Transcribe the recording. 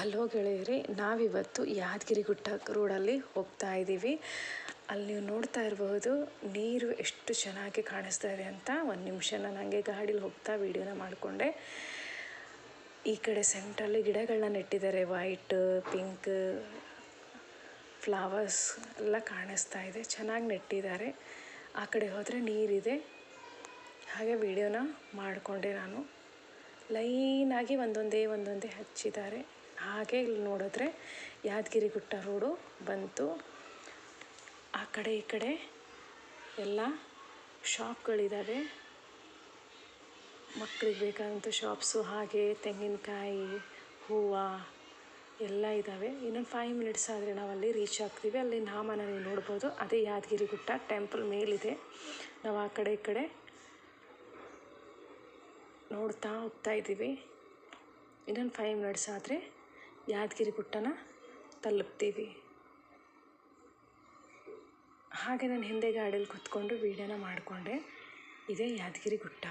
Hello ಗೆಳೆಯರಿ, ನಾವಿವತ್ತು ಯಾದಗಿರಿಗುಟ್ಟ ರೋಡಲ್ಲಿ ಹೋಗ್ತಾ ಇದ್ದೀವಿ. ಅಲ್ಲಿ ನೀವು ನೋಡ್ತಾ ಇರಬಹುದು ನೀರು ಎಷ್ಟು ಚೆನ್ನಾಗಿ ಕಾಣಿಸ್ತಾ ಇದೆ ಅಂತ. ಒಂದು ನಿಮಿಷ ನಾನು ಹಂಗೆ ಗಾಡೀಲಿ ಹೋಗ್ತಾ ವಿಡಿಯೋನ ಮಾಡಿಕೊಂಡೆ. ಈ ಕಡೆ ಸೆಂಟ್ರಲ್ಲಿ ಗಿಡಗಳನ್ನ ನೆಟ್ಟಿದ್ದಾರೆ, ವೈಟ್, ಪಿಂಕ್ ಫ್ಲವರ್ಸ್ ಎಲ್ಲ ಕಾಣಿಸ್ತಾ ಇದೆ, ಚೆನ್ನಾಗಿ ನೆಟ್ಟಿದ್ದಾರೆ. ಆ ಕಡೆ ಹೋದರೆ ನೀರಿದೆ. ಹಾಗೆ ವಿಡಿಯೋನ ಮಾಡಿಕೊಂಡೆ ನಾನು. ಲೈನಾಗಿ ಒಂದೊಂದೇ ಹಚ್ಚಿದ್ದಾರೆ. ಹಾಗೆ ಇಲ್ಲಿ ನೋಡಿದ್ರೆ ಯಾದಗಿರಿಗುಟ್ಟ ರೋಡು ಬಂತು. ಆ ಕಡೆ ಈ ಕಡೆ ಎಲ್ಲ ಶಾಪ್ಗಳಿದ್ದಾವೆ, ಮಕ್ಕಳಿಗೆ ಬೇಕಾದಂಥ ಶಾಪ್ಸು. ಹಾಗೆ ತೆಂಗಿನಕಾಯಿ, ಹೂವು ಎಲ್ಲ ಇದ್ದಾವೆ. ಇನ್ನೊಂದು 5 ಮಿನಿಟ್ಸ್ ಆದರೆ ನಾವಲ್ಲಿ ರೀಚ್ ಆಗ್ತೀವಿ. ಅಲ್ಲಿ ನಾಮನ ನೀವು ನೋಡ್ಬೋದು, ಅದೇ ಯಾದಗಿರಿಗುಟ್ಟ ಟೆಂಪಲ್ ಮೇಲಿದೆ. ನಾವು ಆ ಕಡೆ ಈ ಕಡೆ ನೋಡ್ತಾ ಹೋಗ್ತಾ ಇದ್ದೀವಿ. ಇನ್ನೊಂದು 5 ಮಿನಿಟ್ಸ್ ಆದರೆ ಯಾದಗಿರಿಗುಟ್ಟನ ತಲುಪ್ತೀವಿ. ಹಾಗೆ ನಾನು ಹಿಂದೆ ಗಾಡೀಲಿ ಕೂತ್ಕೊಂಡು ವೀಡಿಯೋನ ಮಾಡಿಕೊಂಡೆ. ಇದೇ ಯಾದಗಿರಿಗುಟ್ಟ.